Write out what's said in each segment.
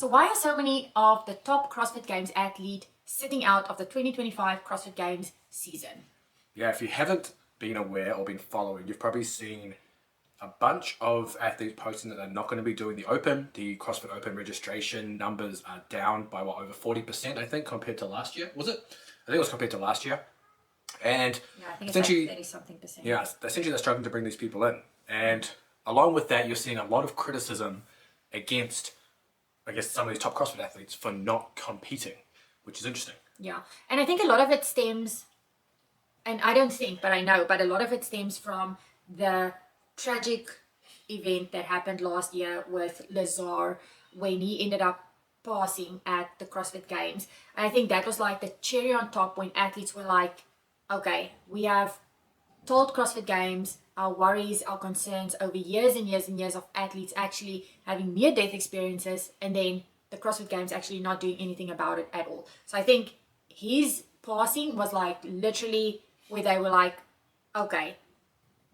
So why are so many of the top CrossFit Games athletes sitting out of the 2025 CrossFit Games season? Yeah, if you haven't been aware or been following, you've probably seen a bunch of athletes posting that they're not going to be doing the Open. The CrossFit Open registration numbers are down by over 40%, I think, compared to last year. Was it? I think it was compared to last year. And Yeah, I think essentially, it's like 30-something%. yeah, essentially they're struggling to bring these people in. And along with that, you're seeing a lot of criticism against, I guess, some of these top CrossFit athletes for not competing, which is interesting. Yeah, and I think a lot of it stems, and I don't think, but I know, but a lot of it stems from the tragic event that happened last year with Lazar when he ended up passing at the CrossFit Games. And I think that was like the cherry on top when athletes were like, okay, we have told CrossFit Games our worries, our concerns over years and years and years of athletes actually having near-death experiences, and then the CrossFit Games actually not doing anything about it at all. So I think his passing was like literally where they were like, okay,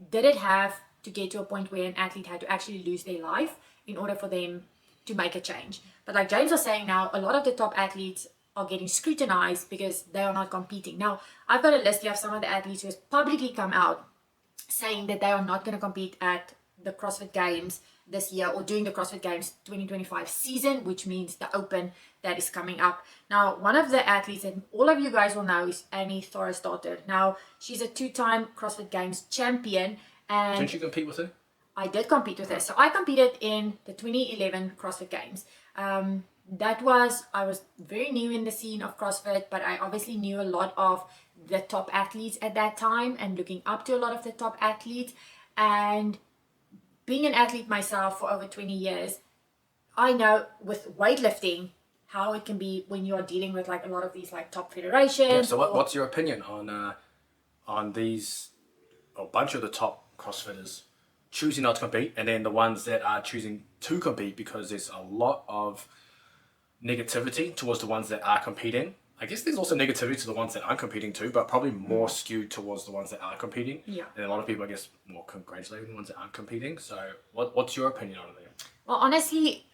did it have to get to a point where an athlete had to actually lose their life in order for them to make a change? But like James was saying now, a lot of the top athletes are getting scrutinized because they are not competing. Now, I've got a list here of some of the athletes who have publicly come out saying that they are not going to compete at the CrossFit Games this year or during the CrossFit Games 2025 season, which means the Open that is coming up. Now, one of the athletes that all of you guys will know is Thorisdottir. Now, she's a two-time CrossFit Games champion. And Didn't you compete with her? I did compete with her. So I competed in the 2011 CrossFit Games. I was very new in the scene of CrossFit, but I obviously knew a lot of the top athletes at that time and looking up to a lot of the top athletes. And being an athlete myself for over 20 years, I know with weightlifting how it can be when you are dealing with like a lot of these like top federations. Yeah, so what's your opinion on these, a bunch of the top CrossFitters choosing not to compete, and then the ones that are choosing to compete because there's a lot of negativity towards the ones that are competing? I guess there's also negativity to the ones that aren't competing too, but probably more skewed towards the ones that are competing. Yeah. And a lot of people, I guess, more congratulating the ones that aren't competing. So what's your opinion on it? Well, honestly,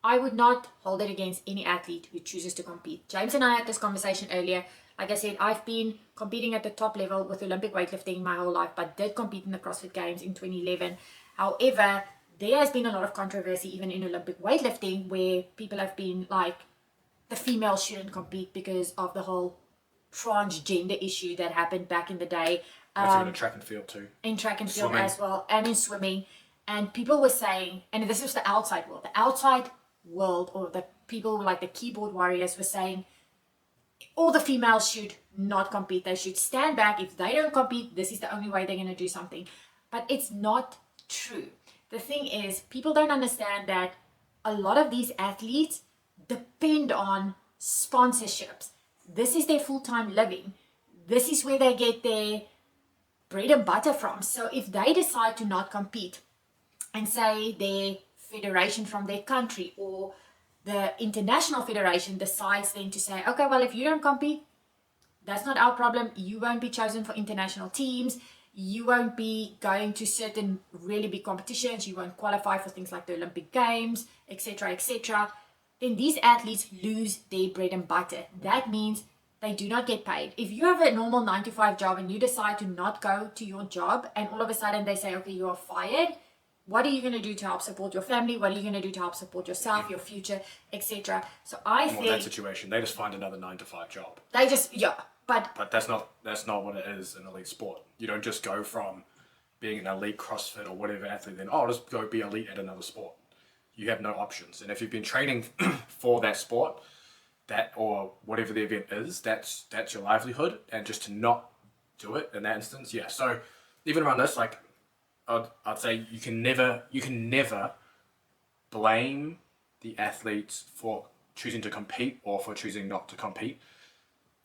I would not hold it against any athlete who chooses to compete. James and I had this conversation earlier. Like I said, I've been competing at the top level with Olympic weightlifting my whole life, but did compete in the CrossFit Games in 2011. However, there has been a lot of controversy even in Olympic weightlifting where people have been like, the females shouldn't compete because of the whole transgender issue that happened back in the day. I think in track and field too. In track and field Swimming. as well, and in swimming. And people were saying, and this was the outside world, or the people like the keyboard warriors were saying, all the females should not compete. They should stand back. If they don't compete, this is the only way they're going to do something. But it's not true. The thing is, people don't understand that a lot of these athletes depend on sponsorships. This is their full-time living. This is where they get their bread and butter from. So if they decide to not compete and say their federation from their country or the international federation decides then to say, okay, well, if you don't compete, that's not our problem. You won't be chosen for international teams. You won't be going to certain really big competitions. You won't qualify for things like the Olympic Games, etc., etc. Then these athletes lose their bread and butter. That means they do not get paid. If you have a normal 9-to-5 job and you decide to not go to your job and all of a sudden they say, okay, you are fired, what are you going to do to help support your family? What are you going to do to help support yourself, your future, etc.? So I think... Well, that situation, they just find another 9-to-5 job. They just, yeah, but that's not what it is in elite sport. You don't just go from being an elite CrossFit or whatever athlete, then, I'll just go be elite at another sport. You have no options. And if you've been training for that sport, that or whatever the event is, that's your livelihood. And just to not do it in that instance, yeah. So even around this, like, I'd say you can never blame the athletes for choosing to compete or for choosing not to compete.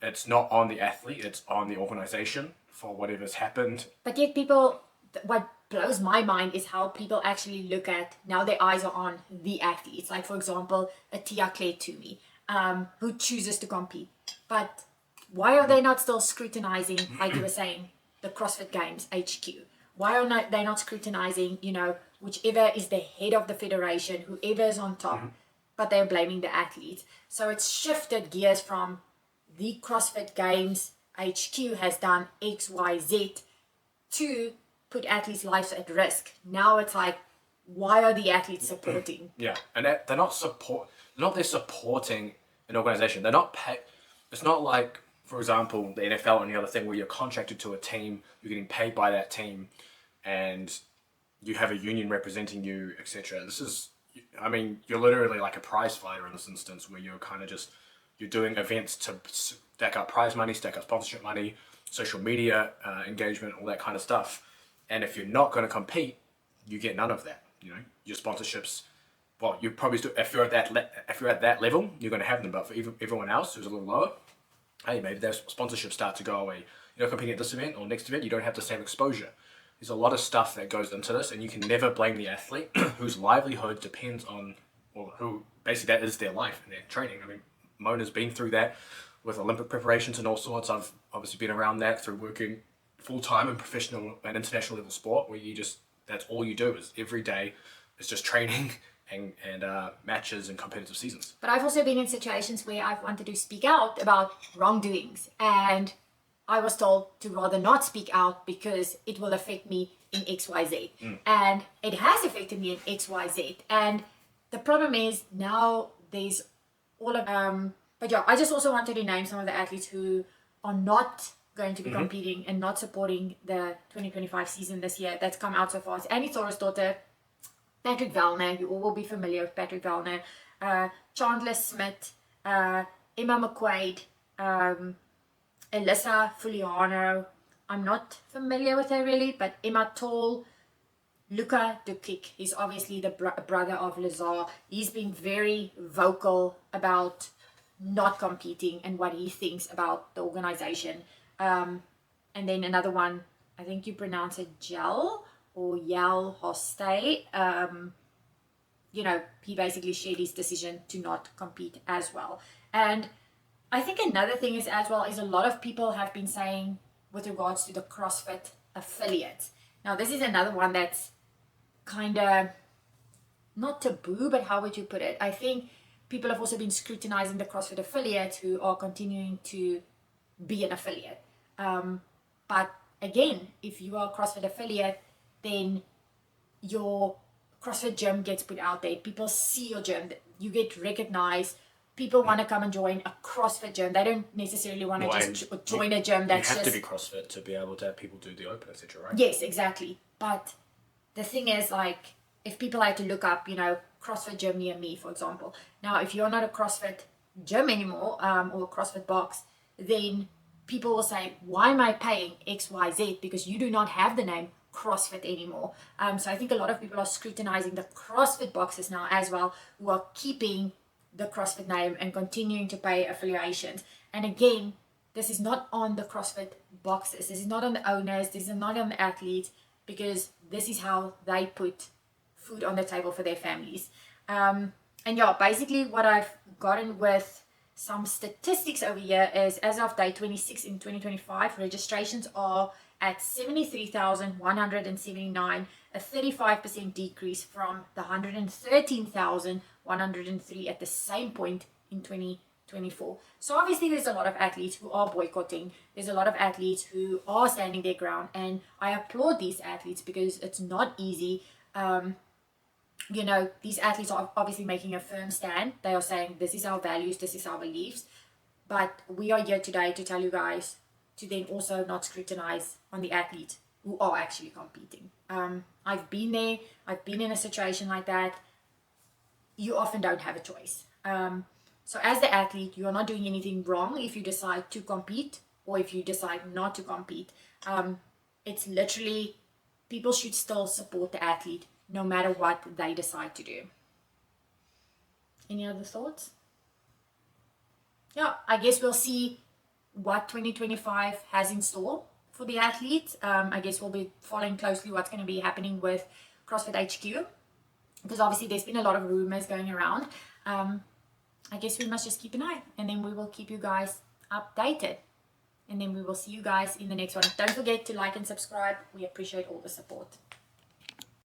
It's not on the athlete, it's on the organization for whatever's happened. But yet people, what blows my mind is how people actually look at, now their eyes are on the athletes. Like, for example, a Tia Claire Toomey, who chooses to compete. But why are they not still scrutinizing, like you were saying, the CrossFit Games HQ? Why are they not scrutinizing, whichever is the head of the federation, whoever is on top? but they're blaming the athletes. So it's shifted gears from the CrossFit Games HQ has done X, Y, Z to put athletes' lives at risk. Now it's like, why are the athletes supporting? Yeah, and they're not supporting an organization. They're not pay. It's not like, for example, the NFL and the other thing where you're contracted to a team, you're getting paid by that team, and you have a union representing you, etc. This is, I mean, you're literally like a prize fighter in this instance, where you're kind of just, you're doing events to stack up prize money, stack up sponsorship money, social media engagement, all that kind of stuff. And if you're not going to compete, you get none of that. You know, your sponsorships, well, you probably still, if you're at that level, you're going to have them. But for everyone else who's a little lower, hey, maybe their sponsorships start to go away. You're competing at this event or next event, you don't have the same exposure. There's a lot of stuff that goes into this, and you can never blame the athlete whose livelihood depends on, or who basically that is their life and their training. I mean, Mona's been through that with Olympic preparations and all sorts. I've obviously been around that through working full-time in professional and international level sport, where you just, that's all you do is every day is just training and matches and competitive seasons. But I've also been in situations where I've wanted to speak out about wrongdoings, and I was told to rather not speak out because it will affect me in XYZ. And it has affected me in XYZ. And the problem is now there's all of but yeah, I just also wanted to name some of the athletes who are not going to be competing and not supporting the 2025 season this year that's come out so far. It's Annie Thorisdottir, Patrick Vellner, you all will be familiar with Patrick Vellner, Chandler Smith, Emma McQuaid, Elissa Fuliano, I'm not familiar with her really, but Emma Toll, Luka Ðukić, he's obviously the brother of Lazar. He's been very vocal about not competing and what he thinks about the organization. And then another one, I think you pronounce it Jelle Hoste. You know, he basically shared his decision to not compete as well. And I think another thing is as well is a lot of people have been saying with regards to the CrossFit affiliates. Now, this is another one that's kind of not taboo, but how would you put it? I think people have also been scrutinizing the CrossFit affiliates who are continuing to be an affiliate. But again, if you are a CrossFit affiliate, then your CrossFit gym gets put out there. People see your gym. You get recognized. People want to come and join a CrossFit gym. They don't necessarily want to just join a gym that's you have just... to be CrossFit to be able to have people do the Open, etc., right? Yes, exactly. But the thing is, like, if people had to look up, you know, CrossFit gym near me, for example. Now, if you're not a CrossFit gym anymore, or a CrossFit box, then people will say, why am I paying XYZ? Because you do not have the name CrossFit anymore. So I think a lot of people are scrutinizing the CrossFit boxes now as well, who are keeping the CrossFit name and continuing to pay affiliations. And again, this is not on the CrossFit boxes. This is not on the owners. This is not on the athletes, because this is how they put food on the table for their families. And yeah, basically what I've gotten with some statistics over here is, as of day 26 in 2025, registrations are at 73,179, a 35% decrease from the 113,103 at the same point in 2024. So obviously there's a lot of athletes who are boycotting. There's a lot of athletes who are standing their ground, and I applaud these athletes because it's not easy. You know, these athletes are obviously making a firm stand. They are saying, this is our values, this is our beliefs. But we are here today to tell you guys to then also not scrutinize on the athletes who are actually competing. I've been there. I've been in a situation like that. You often don't have a choice. So as the athlete, you are not doing anything wrong if you decide to compete or if you decide not to compete. It's literally, people should still support the athlete no matter what they decide to do. Any other thoughts? Yeah, I guess we'll see what 2025 has in store for the athletes. I guess we'll be following closely what's going to be happening with CrossFit HQ, because obviously there's been a lot of rumors going around. I guess we must just keep an eye, and then we will keep you guys updated, and then we will see you guys in the next one. Don't forget to like and subscribe. We appreciate all the support.